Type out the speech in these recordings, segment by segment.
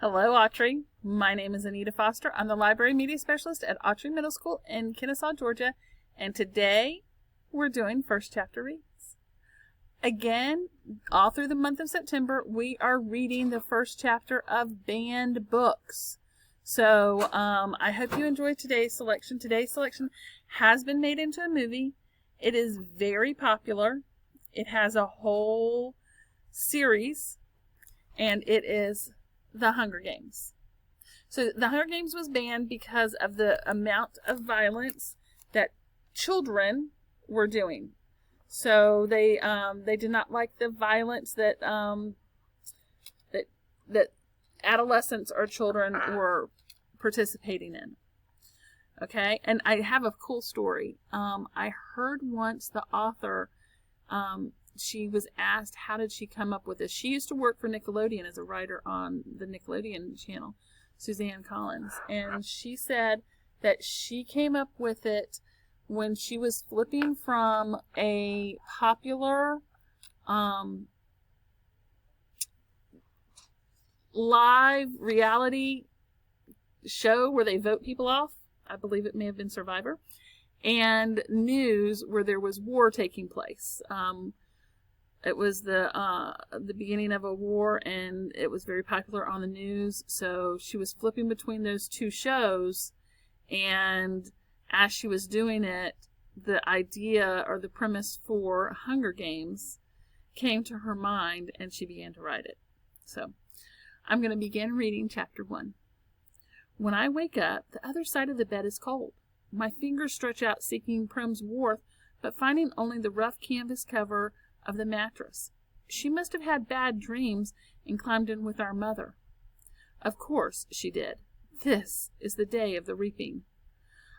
Hello, Autry. My name is Anita Foster. I'm the Library Media Specialist at Autry Middle School in Kennesaw, Georgia, and today we're doing first chapter reads. Again, all through the month of September, we are reading the first chapter of banned books. So I hope you enjoyed today's selection. Today's selection has been made into a movie. It is very popular. It has a whole series, and it is The Hunger Games. So The Hunger Games was banned because of the amount of violence that children were doing. So they did not like the violence that that adolescents or children were participating in. Okay, and I have a cool story. I heard once the author, she was asked how did she come up with this. She used to work for Nickelodeon as a writer on the Nickelodeon channel, Suzanne Collins, and she said that she came up with it when she was flipping from a popular live reality show where they vote people off. I believe it may have been Survivor, and news where there was war taking place. It was the beginning of a war, and it was very popular on the news. So she was flipping between those two shows, and as she was doing it, the idea or the premise for Hunger Games came to her mind, and she began to write it. So I'm going to begin reading chapter 1. When I wake up, the other side of the bed is cold. My fingers stretch out seeking Prim's warmth, but finding only the rough canvas cover of the mattress. She must have had bad dreams and climbed in with our mother. Of course she did. This is the day of the reaping.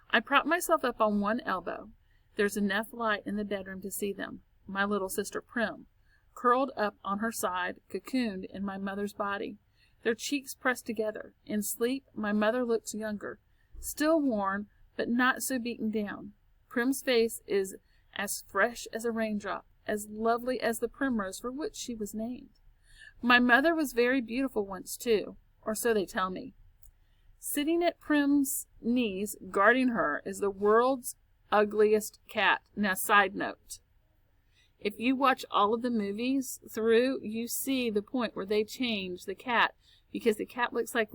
I prop myself up on one elbow. There's enough light in the bedroom to see them. My little sister Prim, curled up on her side, cocooned in my mother's body, their cheeks pressed together. In sleep, my mother looks younger, still worn, but not so beaten down. Prim's face is as fresh as a raindrop, as lovely as the primrose for which she was named. My mother was very beautiful once, too, or so they tell me. Sitting at Prim's knees, guarding her, is the world's ugliest cat. Now, side note. If you watch all of the movies through, you see the point where they change the cat, because the cat looks like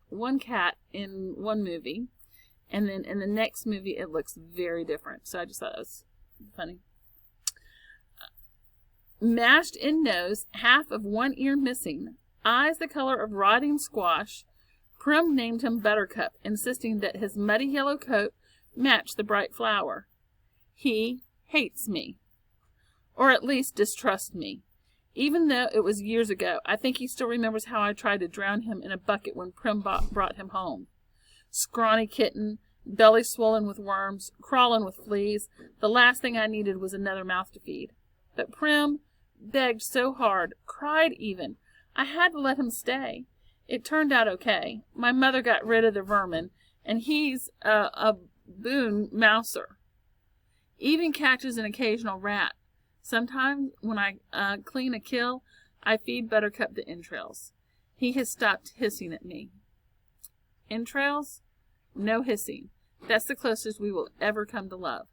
one cat in one movie, and then in the next movie it looks very different. So I just thought that was funny. Mashed in nose, half of one ear missing, eyes the color of rotting squash, Prim named him Buttercup, insisting that his muddy yellow coat matched the bright flower. He hates me, or at least distrusts me. Even though it was years ago, I think he still remembers how I tried to drown him in a bucket when Prim brought him home. Scrawny kitten, belly swollen with worms, crawling with fleas. The last thing I needed was another mouth to feed. But Prim begged so hard, cried even. I had to let him stay. It turned out okay. My mother got rid of the vermin, and he's a boon mouser. Even catches an occasional rat. Sometimes when I clean a kill, I feed Buttercup the entrails. He has stopped hissing at me. Entrails? No hissing. That's the closest we will ever come to love.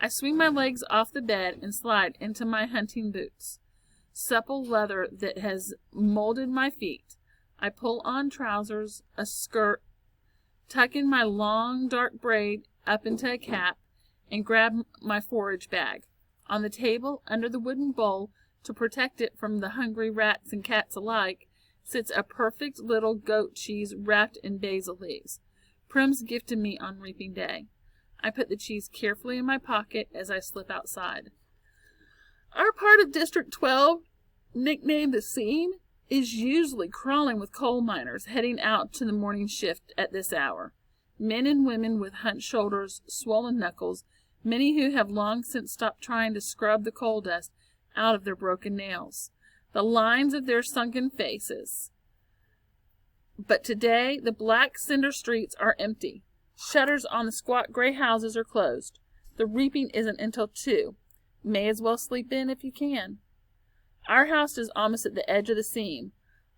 I swing my legs off the bed and slide into my hunting boots. Supple leather that has molded my feet. I pull on trousers, a skirt, tuck in my long dark braid up into a cap, and grab my forage bag. On the table, under the wooden bowl, to protect it from the hungry rats and cats alike, sits a perfect little goat cheese wrapped in basil leaves. Prim's gift to me on reaping day. I put the cheese carefully in my pocket as I slip outside. Our part of District 12, nicknamed the Scene, is usually crawling with coal miners heading out to the morning shift at this hour. Men and women with hunched shoulders, swollen knuckles, many who have long since stopped trying to scrub the coal dust out of their broken nails, the lines of their sunken faces. But today the black cinder streets are empty. Shutters on the squat gray houses are closed. The reaping isn't until 2. May as well sleep in if you can. Our house is almost at the edge of the seam.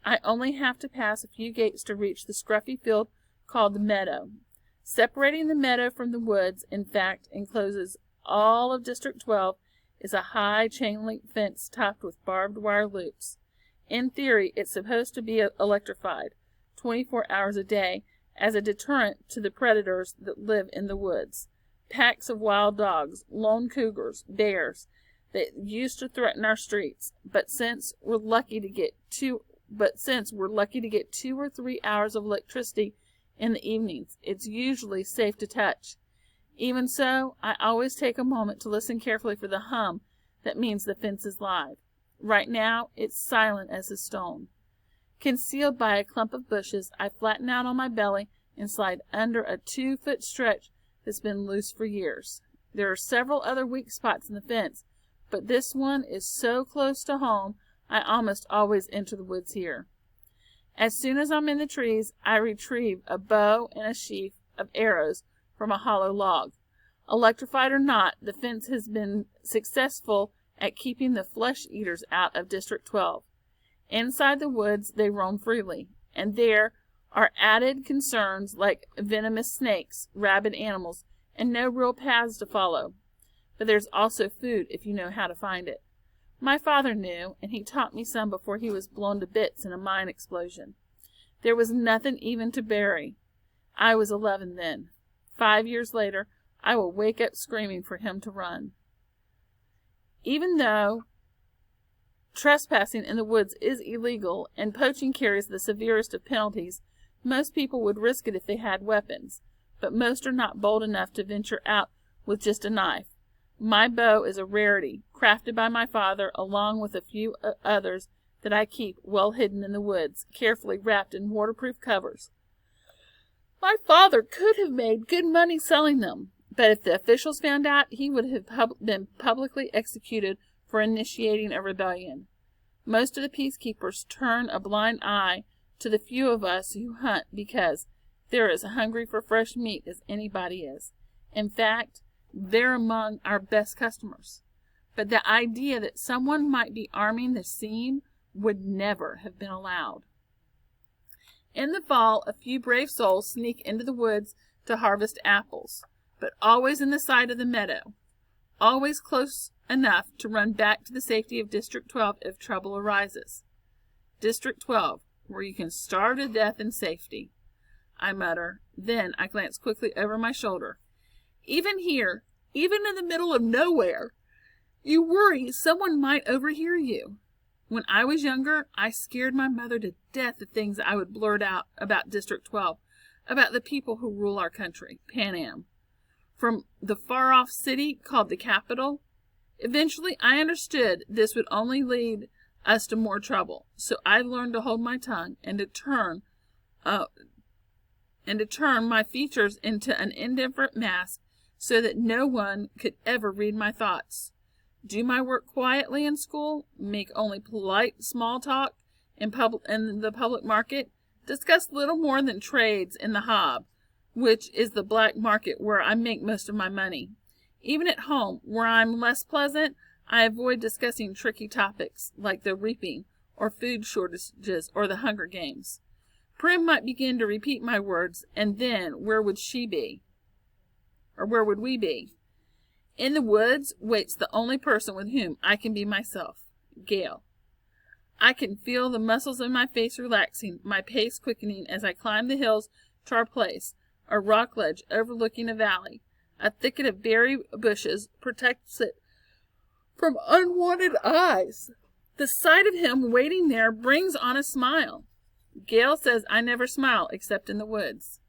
I only have to pass a few gates to reach the scruffy field called the meadow. Separating the meadow from the woods, in fact, encloses all of District 12, is a high chain-link fence topped with barbed wire loops. In theory, it's supposed to be electrified 24 hours a day as a deterrent to the predators that live in the woods. Packs of wild dogs, lone cougars, bears that used to threaten our streets, but since we're lucky to get 2 or 3 hours of electricity in the evenings, it's usually safe to touch. Even so, I always take a moment to listen carefully for the hum that means the fence is live. Right now, it's silent as a stone. Concealed by a clump of bushes, I flatten out on my belly and slide under a 2-foot stretch that's been loose for years. There are several other weak spots in the fence, but this one is so close to home, I almost always enter the woods here. As soon as I'm in the trees, I retrieve a bow and a sheaf of arrows from a hollow log. Electrified or not, the fence has been successful at keeping the flesh eaters out of District 12. Inside the woods, they roam freely, and there are added concerns like venomous snakes, rabid animals, and no real paths to follow. But there's also food if you know how to find it. My father knew, and he taught me some before he was blown to bits in a mine explosion. There was nothing even to bury. I was 11 then. 5 years later, I will wake up screaming for him to run. Even though trespassing in the woods is illegal and poaching carries the severest of penalties, most people would risk it if they had weapons, but most are not bold enough to venture out with just a knife. My bow is a rarity, crafted by my father, along with a few others that I keep well hidden in the woods, carefully wrapped in waterproof covers. My father could have made good money selling them, but if the officials found out, he would have been publicly executed for initiating a rebellion. Most of the peacekeepers turn a blind eye to the few of us who hunt because they're as hungry for fresh meat as anybody is. In fact, they're among our best customers. But the idea that someone might be arming the scene would never have been allowed. In the fall, a few brave souls sneak into the woods to harvest apples, but always in the sight of the meadow, always close enough to run back to the safety of District 12 if trouble arises. District 12, where you can starve to death in safety, I mutter. Then I glance quickly over my shoulder. Even here, even in the middle of nowhere, you worry someone might overhear you. When I was younger, I scared my mother to death the things I would blurt out about District 12, about the people who rule our country, Pan Am, from the far-off city called the capital. Eventually, I understood this would only lead us to more trouble, so I learned to hold my tongue and to turn my features into an indifferent mask so that no one could ever read my thoughts. Do my work quietly in school, make only polite small talk in the public market, discuss little more than trades in the hob, which is the black market where I make most of my money. Even at home, where I'm less pleasant, I avoid discussing tricky topics like the reaping or food shortages or the Hunger Games. Prim might begin to repeat my words, and then where would she be? Or where would we be? In the woods waits the only person with whom I can be myself, Gale. I can feel the muscles in my face relaxing, my pace quickening as I climb the hills to our place, a rock ledge overlooking a valley. A thicket of berry bushes protects it from unwanted eyes. The sight of him waiting there brings on a smile. Gale says I never smile except in the woods.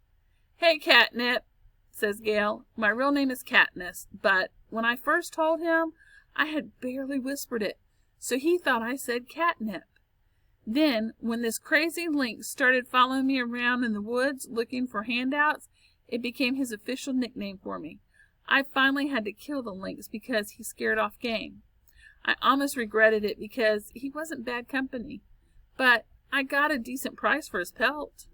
"Hey, Catnip," says Gale. My real name is Katniss, but when I first told him, I had barely whispered it, so he thought I said catnip. Then, when this crazy lynx started following me around in the woods looking for handouts, it became his official nickname for me. I finally had to kill the lynx because he scared off game. I almost regretted it because he wasn't bad company, but I got a decent price for his pelt.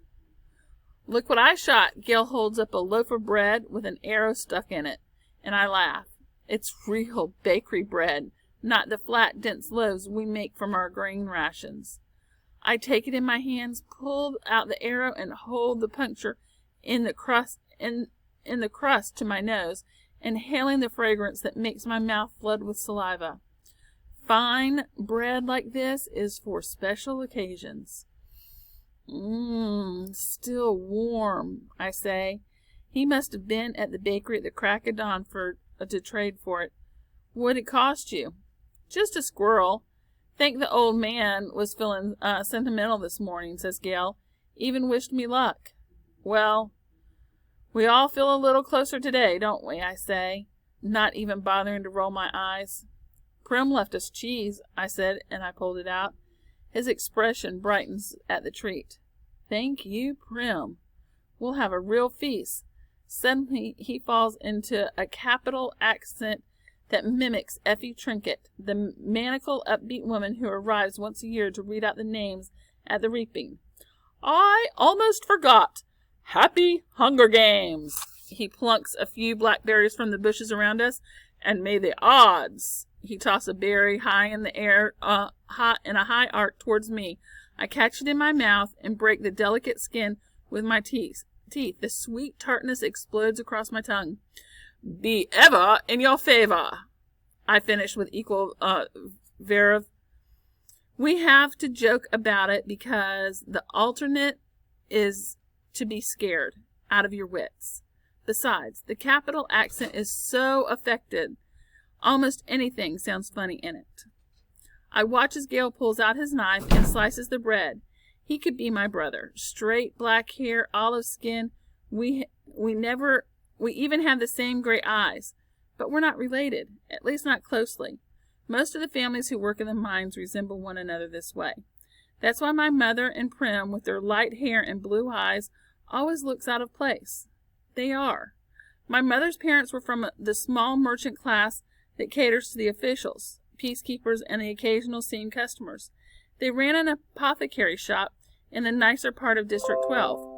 "Look what I shot." Gale holds up a loaf of bread with an arrow stuck in it, and I laugh. It's real bakery bread, not the flat, dense loaves we make from our grain rations. I take it in my hands, pull out the arrow, and hold the puncture in the crust to my nose, inhaling the fragrance that makes my mouth flood with saliva. Fine bread like this is for special occasions. Still warm, I say. He must have been at the bakery at the crack of dawn to trade for it. What'd it cost you? Just a squirrel. Think the old man was feeling sentimental this morning, says Gale. Even wished me luck. Well, we all feel a little closer today, don't we, I say, not even bothering to roll my eyes. Prim left us cheese, I said, and I pulled it out. His expression brightens at the treat. Thank you, Prim. We'll have a real feast. Suddenly he falls into a capital accent that mimics Effie Trinket, the maniacal, upbeat woman who arrives once a year to read out the names at the reaping. I almost forgot. Happy Hunger Games! He plunks a few blackberries from the bushes around us, and may the odds! He tosses a berry high in the air, in a high arc towards me. I catch it in my mouth and break the delicate skin with my teeth. The sweet tartness explodes across my tongue. Be ever in your favor, I finish with equal verve. We have to joke about it because the alternate is to be scared out of your wits. Besides, the capital accent is so affected. Almost anything sounds funny in it. I watch as Gale pulls out his knife and slices the bread. He could be my brother. Straight black hair, olive skin. We even have the same gray eyes. But we're not related, at least not closely. Most of the families who work in the mines resemble one another this way. That's why my mother and Prim, with their light hair and blue eyes, always looks out of place. They are. My mother's parents were from the small merchant class that caters to the officials, peacekeepers, and the occasional scene customers. They ran an apothecary shop in the nicer part of District 12.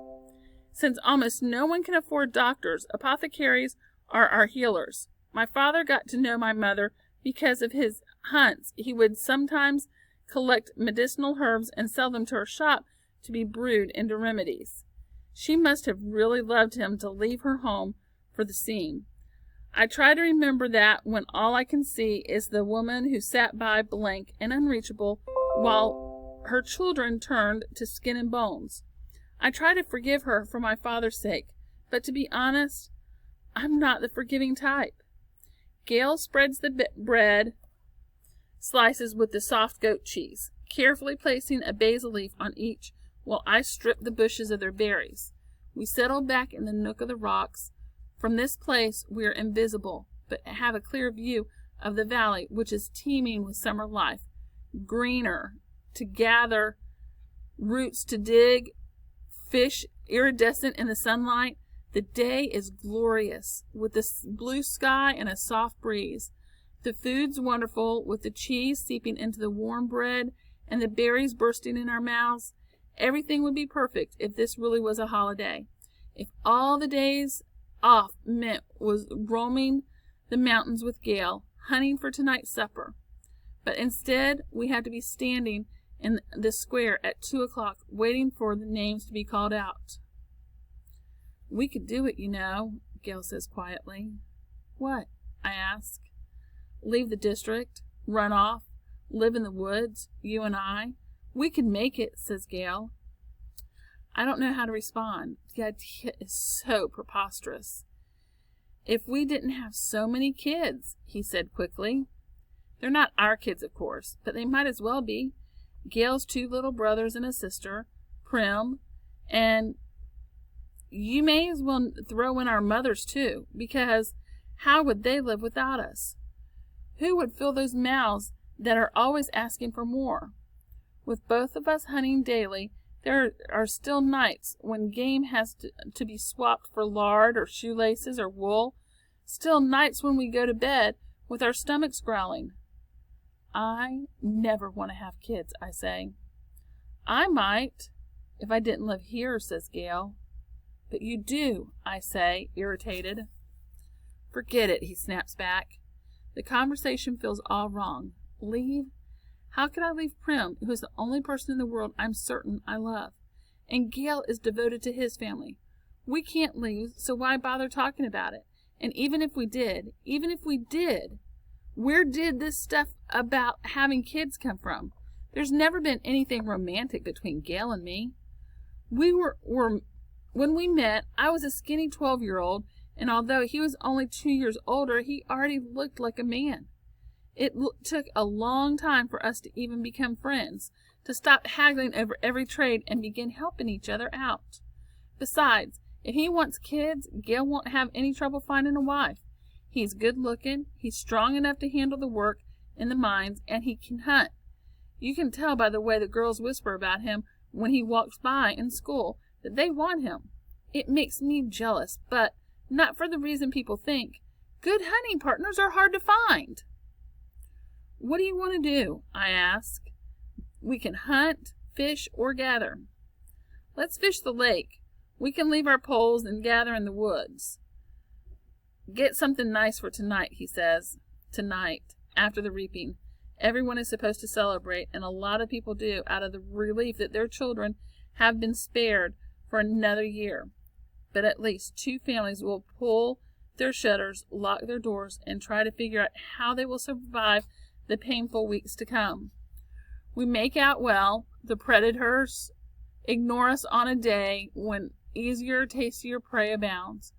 Since almost no one can afford doctors, apothecaries are our healers. My father got to know my mother because of his hunts. He would sometimes collect medicinal herbs and sell them to her shop to be brewed into remedies. She must have really loved him to leave her home for the scene. I try to remember that when all I can see is the woman who sat by blank and unreachable while her children turned to skin and bones. I try to forgive her for my father's sake, but to be honest, I'm not the forgiving type. Gale spreads the bread slices with the soft goat cheese, carefully placing a basil leaf on each while I strip the bushes of their berries. We settle back in the nook of the rocks. From this place we are invisible, but have a clear view of the valley, which is teeming with summer life. Greener to gather, roots to dig, fish iridescent in the sunlight. The day is glorious, with the blue sky and a soft breeze. The food's wonderful, with the cheese seeping into the warm bread and the berries bursting in our mouths. Everything would be perfect if this really was a holiday. If all the days off meant was roaming the mountains with Gale, hunting for tonight's supper. But instead, we have to be standing in the square at 2 o'clock, waiting for the names to be called out. We could do it, you know, Gale says quietly. What? I ask. Leave the district, run off, live in the woods, you and I. We could make it, says Gale. I don't know how to respond. The idea is so preposterous. If we didn't have so many kids, he said quickly. They're not our kids, of course, but they might as well be. Gale's 2 little brothers and a sister, Prim, and you may as well throw in our mothers, too, because how would they live without us? Who would fill those mouths that are always asking for more? With both of us hunting daily, there are still nights when game has to be swapped for lard or shoelaces or wool. Still nights when we go to bed with our stomachs growling. I never want to have kids, I say. I might, if I didn't live here, says Gale. But you do, I say, irritated. Forget it, he snaps back. The conversation feels all wrong. Leave? How could I leave Prim, who is the only person in the world I'm certain I love? And Gale is devoted to his family. We can't leave, so why bother talking about it? And even if we did, where did this stuff about having kids come from? There's never been anything romantic between Gale and me. When we met, I was a skinny 12-year-old, and although he was only 2 years older, he already looked like a man. It took a long time for us to even become friends, to stop haggling over every trade and begin helping each other out. Besides, if he wants kids, Gale won't have any trouble finding a wife. He's good-looking, he's strong enough to handle the work in the mines, and he can hunt. You can tell by the way the girls whisper about him when he walks by in school that they want him. It makes me jealous, but not for the reason people think. Good hunting partners are hard to find. What do you want to do? I ask. We can hunt, fish, or gather. Let's fish the lake. We can leave our poles and gather in the woods. Get something nice for tonight, he says. Tonight, after the reaping. Everyone is supposed to celebrate, and a lot of people do, out of the relief that their children have been spared for another year. But at least 2 families will pull their shutters, lock their doors, and try to figure out how they will survive the painful weeks to come. We make out well. The predators ignore us on a day when easier, tastier prey abounds.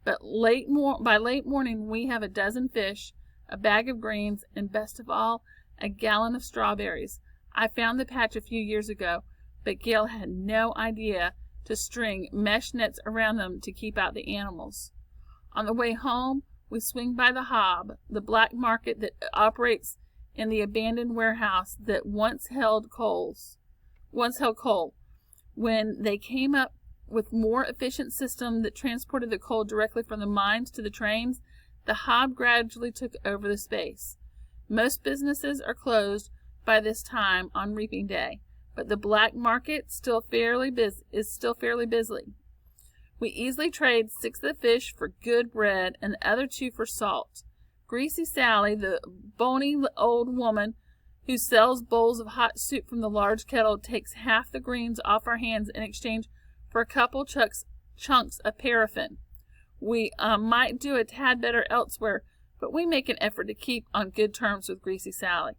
But by late morning, we have a dozen fish, a bag of greens, and best of all, a gallon of strawberries. I found the patch a few years ago, but Gale had no idea to string mesh nets around them to keep out the animals. On the way home, we swing by the Hob, the black market that operates in the abandoned warehouse that once held coal. When they came up with more efficient system that transported the coal directly from the mines to the trains, the Hob gradually took over the space. Most businesses are closed by this time on reaping day, but the black market is still fairly busy. We easily trade 6 of the fish for good bread and the other 2 for salt. Greasy Sally, the bony old woman who sells bowls of hot soup from the large kettle, takes half the greens off our hands in exchange for a couple chunks of paraffin. We might do a tad better elsewhere, but we make an effort to keep on good terms with Greasy Sally.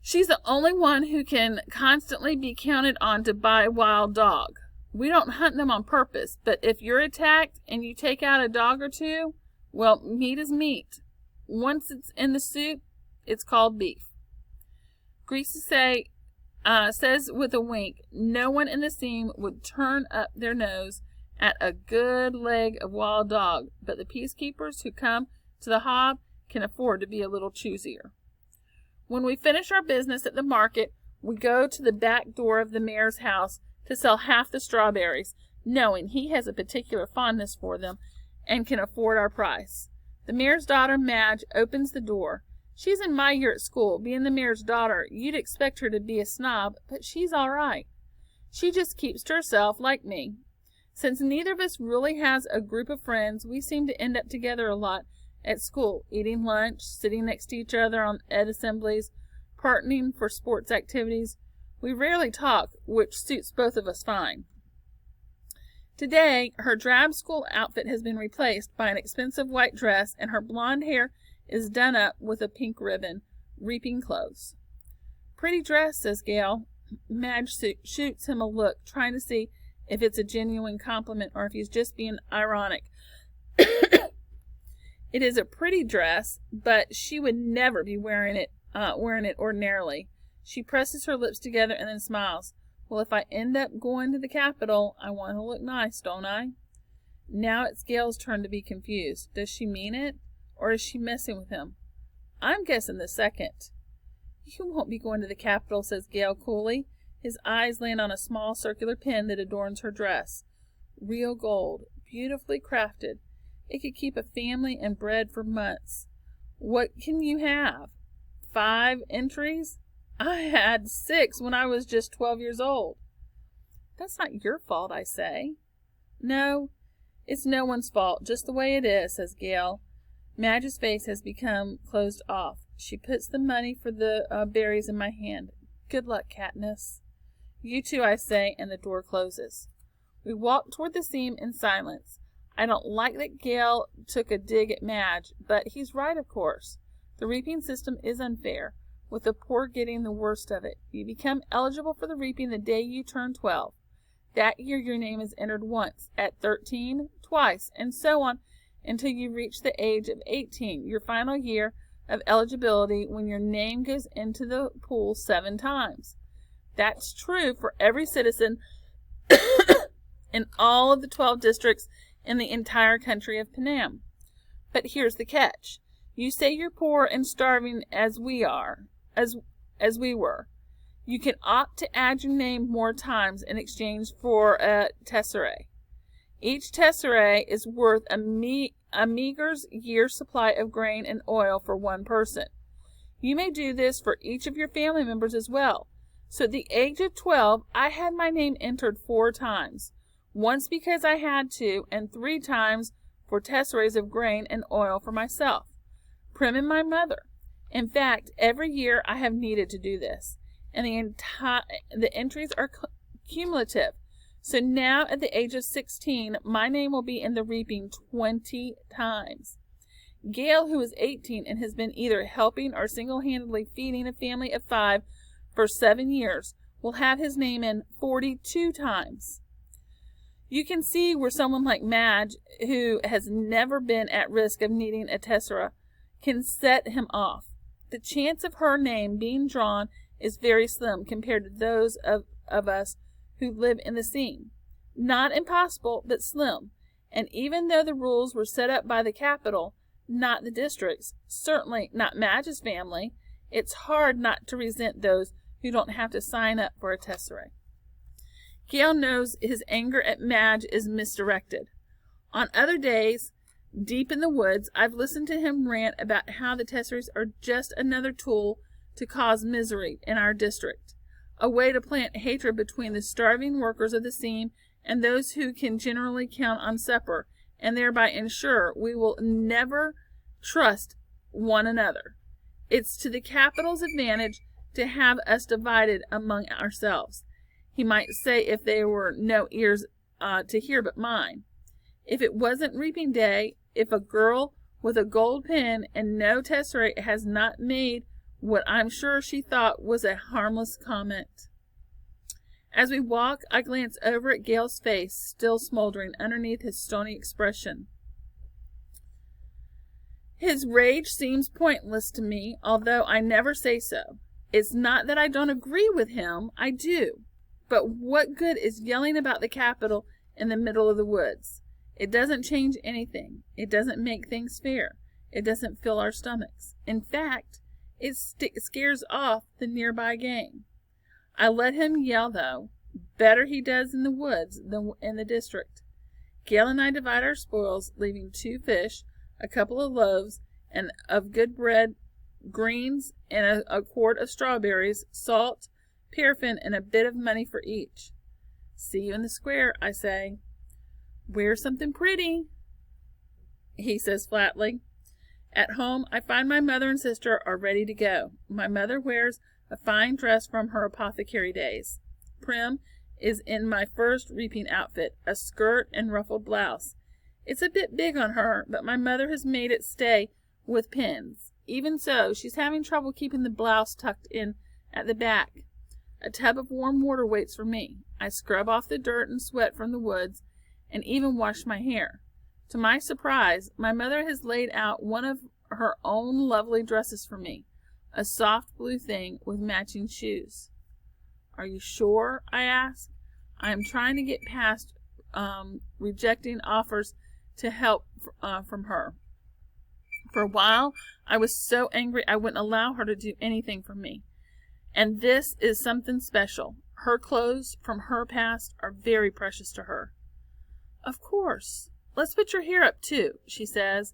She's the only one who can constantly be counted on to buy wild dog. We don't hunt them on purpose, but if you're attacked and you take out a dog or 2, well, meat is meat. Once it's in the soup, it's called beef. Greasy says with a wink, no one in the seam would turn up their nose at a good leg of wild dog, but the peacekeepers who come to the Hob can afford to be a little choosier. When we finish our business at the market, we go to the back door of the mayor's house to sell half the strawberries, knowing he has a particular fondness for them and can afford our price. The mayor's daughter, Madge, opens the door. She's in my year at school. Being the mayor's daughter, you'd expect her to be a snob, but she's all right. She just keeps to herself, like me. Since neither of us really has a group of friends, we seem to end up together a lot at school, eating lunch, sitting next to each other on ed assemblies, partnering for sports activities. We rarely talk, which suits both of us fine. Today, her drab school outfit has been replaced by an expensive white dress, and her blonde hair is done up with a pink ribbon, reaping clothes. Pretty dress, says Gale. Madge shoots him a look, trying to see if it's a genuine compliment or if he's just being ironic. It is a pretty dress, but she would never be wearing it ordinarily. She presses her lips together and then smiles. Well, if I end up going to the Capitol, I want to look nice, don't I? Now it's Gale's turn to be confused. Does she mean it, or is she messing with him? I'm guessing the second. You won't be going to the Capitol, says Gale coolly. His eyes land on a small circular pin that adorns her dress. Real gold, beautifully crafted. It could keep a family and bread for months. What can you have? 5 entries? I had 6 when I was just 12 years old. That's not your fault, I say. No, it's no one's fault, just the way it is, says Gale. Madge's face has become closed off. She puts the money for the berries in my hand. Good luck, Katniss. You too, I say, and the door closes. We walk toward the seam in silence. I don't like that Gale took a dig at Madge, but he's right, of course. The reaping system is unfair, with the poor getting the worst of it. You become eligible for the reaping the day you turn 12. That year your name is entered once, at 13, twice, and so on until you reach the age of 18, your final year of eligibility, when your name goes into the pool 7 times. That's true for every citizen in all of the 12 districts in the entire country of Panem. But here's the catch. You say you're poor and starving as we are, as we were. You can opt to add your name more times in exchange for a tesserae. Each tesserae is worth a meager year's supply of grain and oil for one person. You may do this for each of your family members as well. So at the age of 12, I had my name entered 4 times. Once because I had to, and 3 times for tesseraes of grain and oil for myself, Prim and my mother. In fact, every year I have needed to do this, and the entries are cumulative. So now at the age of 16, my name will be in the reaping 20 times. Gale, who is 18 and has been either helping or single-handedly feeding a family of 5 for 7 years, will have his name in 42 times. You can see where someone like Madge, who has never been at risk of needing a tessera, can set him off. The chance of her name being drawn is very slim compared to those of us who live in the seam. Not impossible, but slim. And even though the rules were set up by the capital, not the districts, certainly not Madge's family, it's hard not to resent those who don't have to sign up for a tesserae. Gale knows his anger at Madge is misdirected. On other days, deep in the woods, I've listened to him rant about how the tesseraes are just another tool to cause misery in our district, a way to plant hatred between the starving workers of the seam and those who can generally count on supper, and thereby ensure we will never trust one another. It's to the capital's advantage to have us divided among ourselves. He might say if there were no ears to hear but mine. If it wasn't reaping day, if a girl with a gold pin and no tesserae has not made what I'm sure she thought was a harmless comment. As we walk, I glance over at Gale's face, still smoldering underneath his stony expression. His rage seems pointless to me, although I never say so. It's not that I don't agree with him, I do. But what good is yelling about the capital in the middle of the woods? It doesn't change anything. It doesn't make things fair. It doesn't fill our stomachs. In fact, it scares off the nearby game. I let him yell, though. Better he does in the woods than in the district. Gale and I divide our spoils, leaving 2 fish, a couple of loaves, and of good bread, greens, and a quart of strawberries, salt, paraffin, and a bit of money for each. See you in the square, I say. Wear something pretty, he says flatly. At home, I find my mother and sister are ready to go. My mother wears a fine dress from her apothecary days. Prim is in my first reaping outfit, a skirt and ruffled blouse. It's a bit big on her, but my mother has made it stay with pins. Even so, she's having trouble keeping the blouse tucked in at the back. A tub of warm water waits for me. I scrub off the dirt and sweat from the woods, and even wash my hair. To my surprise, my mother has laid out one of her own lovely dresses for me, a soft blue thing with matching shoes. Are you sure? I ask. I am trying to get past rejecting offers to help from her. For a while, I was so angry I wouldn't allow her to do anything for me. And this is something special. Her clothes from her past are very precious to her. Of course. Let's put your hair up, too, she says.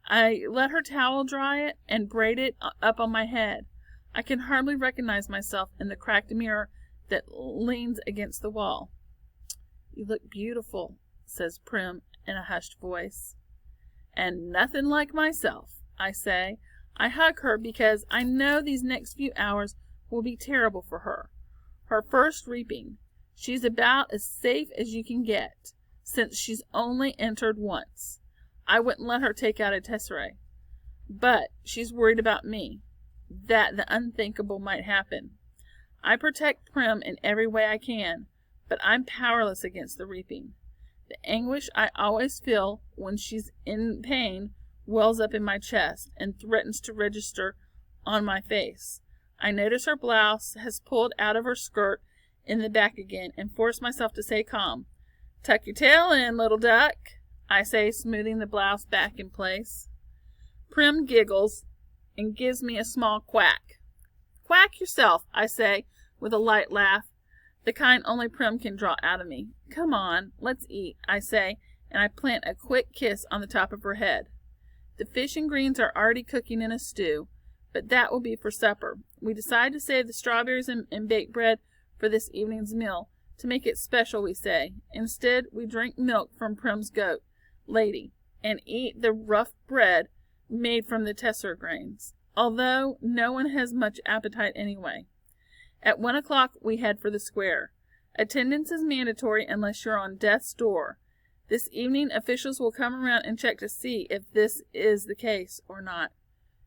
I let her towel dry it and braid it up on my head. I can hardly recognize myself in the cracked mirror that leans against the wall. You look beautiful, says Prim in a hushed voice. And nothing like myself, I say. I hug her because I know these next few hours will be terrible for her. Her first reaping. She's about as safe as you can get, since she's only entered once. I wouldn't let her take out a tesserae. But she's worried about me, that the unthinkable might happen. I protect Prim in every way I can, but I'm powerless against the reaping. The anguish I always feel when she's in pain wells up in my chest and threatens to register on my face. I notice her blouse has pulled out of her skirt in the back again and force myself to stay calm. "Tuck your tail in, little duck," I say, smoothing the blouse back in place. Prim giggles and gives me a small quack. "Quack yourself," I say, with a light laugh, the kind only Prim can draw out of me. "Come on, let's eat," I say, and I plant a quick kiss on the top of her head. The fish and greens are already cooking in a stew, but that will be for supper. We decide to save the strawberries and baked bread for this evening's meal, to make it special, we say. Instead, we drink milk from Prim's goat, Lady, and eat the rough bread made from the tesserae grains, although no one has much appetite anyway. At 1 o'clock, we head for the square. Attendance is mandatory unless you're on death's door. This evening, officials will come around and check to see if this is the case or not.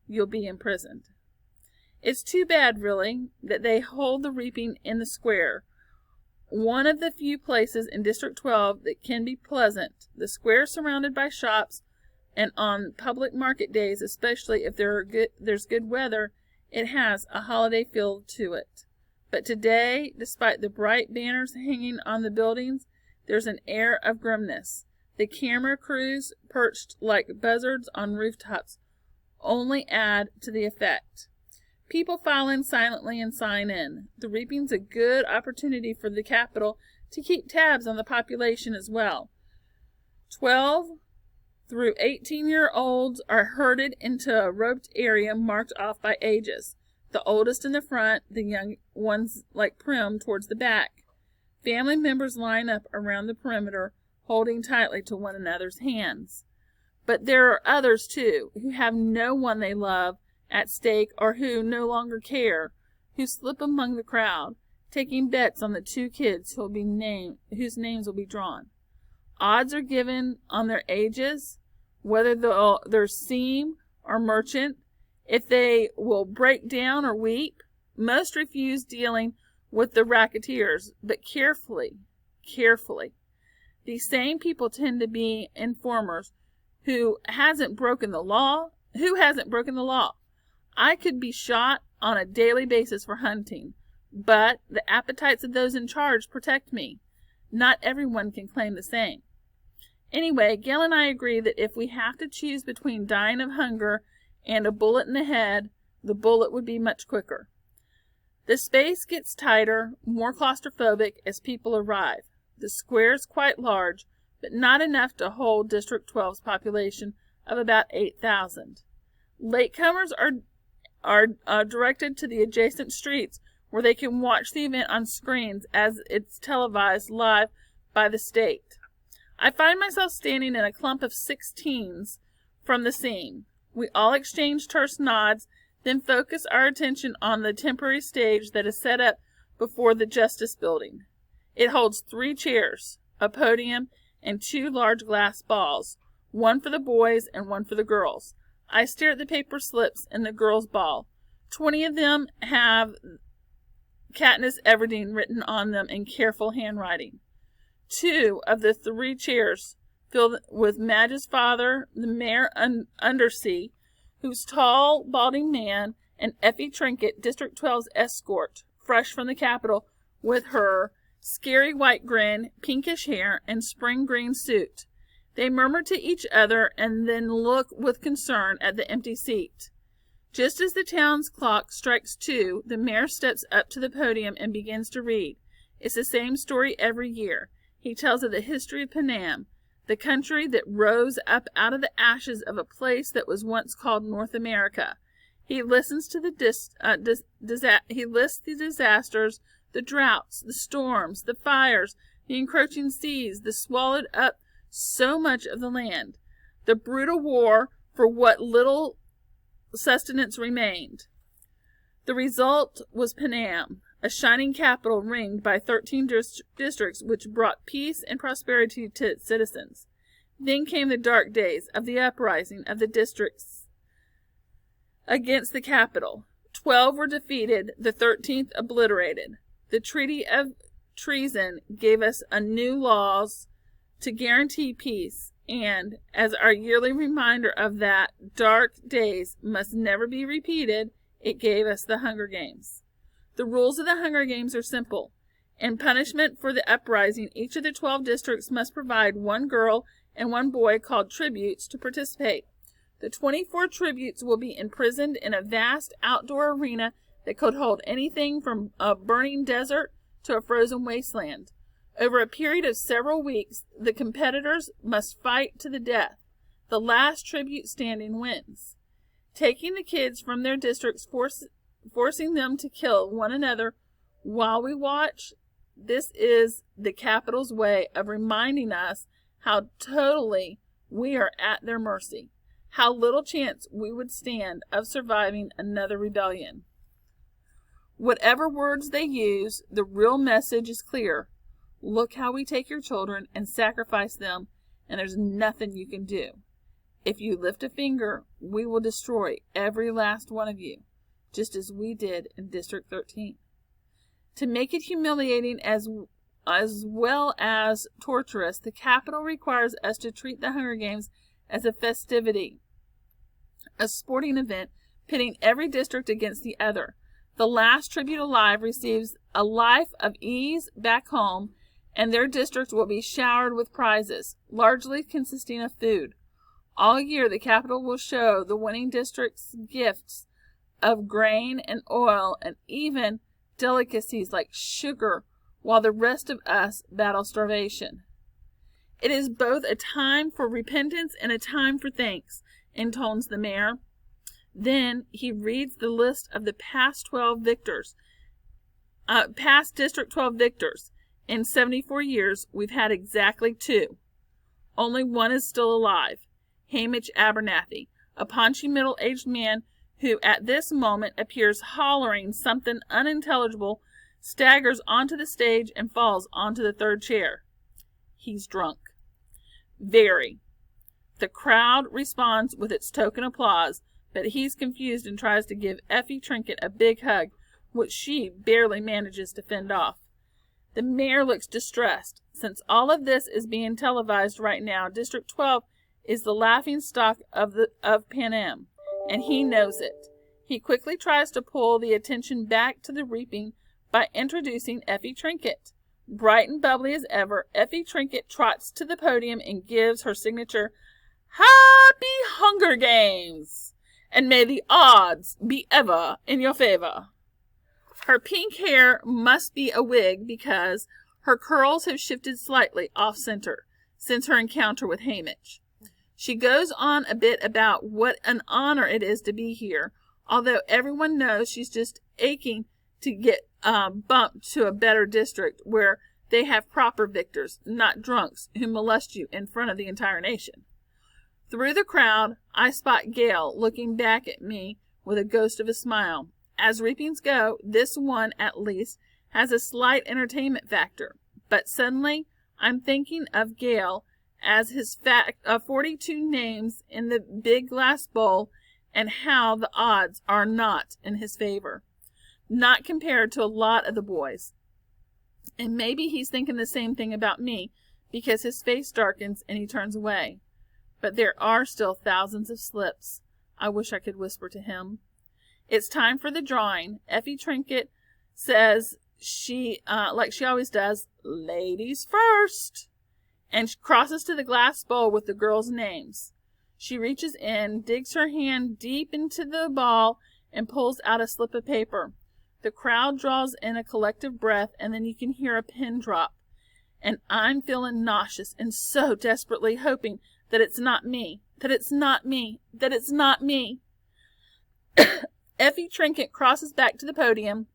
You'll be imprisoned. It's too bad, really, that they hold the reaping in the square, one of the few places in District 12 that can be pleasant. The square is surrounded by shops, and on public market days, especially if there's good weather, it has a holiday feel to it. But today, despite the bright banners hanging on the buildings, there's an air of grimness. The camera crews, perched like buzzards on rooftops, only add to the effect. People file in silently and sign in. The reaping's a good opportunity for the Capitol to keep tabs on the population as well. 12 through 18-year-olds are herded into a roped area marked off by ages. The oldest in the front, the young ones like Prim towards the back. Family members line up around the perimeter, holding tightly to one another's hands. But there are others, too, who have no one they love at stake or who no longer care, who slip among the crowd, taking bets on the 2 kids whose names will be drawn. Odds are given on their ages, whether they're seam or merchant, if they will break down or weep. Most refuse dealing with the racketeers, but carefully. These same people tend to be informers. Who hasn't broken the law? I could be shot on a daily basis for hunting, but the appetites of those in charge protect me. Not everyone can claim the same. Anyway, Gail and I agree that if we have to choose between dying of hunger and a bullet in the head, the bullet would be much quicker. The space gets tighter, more claustrophobic as people arrive. The square is quite large, but not enough to hold District 12's population of about 8,000. Latecomers are directed to the adjacent streets where they can watch the event on screens as it's televised live by the state. I find myself standing in a clump of 16s from the scene. We all exchange terse nods, then focus our attention on the temporary stage that is set up before the Justice Building. It holds 3 chairs, a podium, and 2 large glass balls, one for the boys and one for the girls. I stare at the paper slips in the girls' ball. 20 of them have Katniss Everdeen written on them in careful handwriting. 2 of the 3 chairs filled with Madge's father, the Mayor Undersea, whose tall, balding man, and Effie Trinket, District 12's escort, fresh from the Capitol, with her scary white grin, pinkish hair, and spring green suit. They murmur to each other and then look with concern at the empty seat. Just as the town's clock strikes 2, the mayor steps up to the podium and begins to read. It's the same story every year. He tells of the history of Panem, the country that rose up out of the ashes of a place that was once called North America. He listens to he lists the disasters, the droughts, the storms, the fires, the encroaching seas that swallowed up so much of the land, the brutal war for what little sustenance remained. The result was Panam, a shining capital ringed by 13 districts which brought peace and prosperity to its citizens. Then came the dark days of the uprising of the districts against the capital. 12 were defeated, the 13th obliterated. The Treaty of Treason gave us a new laws to guarantee peace, and, as our yearly reminder of that dark days must never be repeated, it gave us the Hunger Games. The rules of the Hunger Games are simple. In punishment for the uprising, each of the 12 districts must provide one girl and one boy called tributes to participate. The 24 tributes will be imprisoned in a vast outdoor arena that could hold anything from a burning desert to a frozen wasteland. Over a period of several weeks, the competitors must fight to the death. The last tribute standing wins. Taking the kids from their districts, forcing them to kill one another while we watch, this is the capital's way of reminding us how totally we are at their mercy, how little chance we would stand of surviving another rebellion. Whatever words they use, the real message is clear. Look how we take your children and sacrifice them, and there's nothing you can do. If you lift a finger, we will destroy every last one of you, just as we did in District 13. To make it humiliating as well as torturous, the capital requires us to treat the Hunger Games as a festivity, a sporting event pitting every district against the other. The last tribute alive receives a life of ease back home, and their district will be showered with prizes, largely consisting of food. All year, the capital will show the winning districts gifts of grain and oil and even delicacies like sugar, while the rest of us battle starvation. It is both a time for repentance and a time for thanks, intones the mayor. Then he reads the list of the past District 12 victors. In 74 years, we've had exactly 2. Only one is still alive. Hamish Abernathy, a paunchy middle-aged man who at this moment appears hollering something unintelligible, staggers onto the stage and falls onto the 3rd chair. He's drunk. Very. The crowd responds with its token applause, but he's confused and tries to give Effie Trinket a big hug, which she barely manages to fend off. The mayor looks distressed. Since all of this is being televised right now, District 12 is the laughingstock of Panam, and he knows it. He quickly tries to pull the attention back to the reaping by introducing Effie Trinket. Bright and bubbly as ever, Effie Trinket trots to the podium and gives her signature, "Happy Hunger Games, and may the odds be ever in your favor." Her pink hair must be a wig because her curls have shifted slightly off-center since her encounter with Hamish. She goes on a bit about what an honor it is to be here, although everyone knows she's just aching to get bumped to a better district where they have proper victors, not drunks who molest you in front of the entire nation. Through the crowd, I spot Gail looking back at me with a ghost of a smile. As reapings go, this one, at least, has a slight entertainment factor. But suddenly, I'm thinking of Gail as his 42 names in the big glass bowl, and how the odds are not in his favor. Not compared to a lot of the boys. And maybe he's thinking the same thing about me, because his face darkens and he turns away. But there are still thousands of slips. I wish I could whisper to him. It's time for the drawing. Effie Trinket says like she always does, "Ladies first," and crosses to the glass bowl with the girls' names. She reaches in, digs her hand deep into the ball, and pulls out a slip of paper. The crowd draws in a collective breath, and then you can hear a pin drop. And I'm feeling nauseous and so desperately hoping that it's not me, that it's not me, that it's not me. Effie Trinket crosses back to the podium,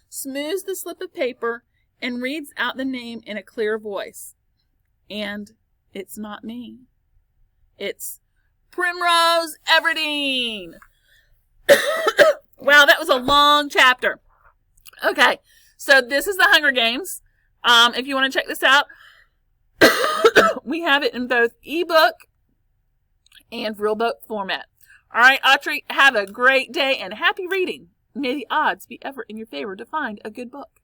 smooths the slip of paper, and reads out the name in a clear voice. And it's not me. It's Primrose Everdeen. Wow, that was a long chapter. Okay, so this is the Hunger Games. If you want to check this out, we have it in both ebook and real book format. All right, Autry, have a great day and happy reading. May the odds be ever in your favor to find a good book.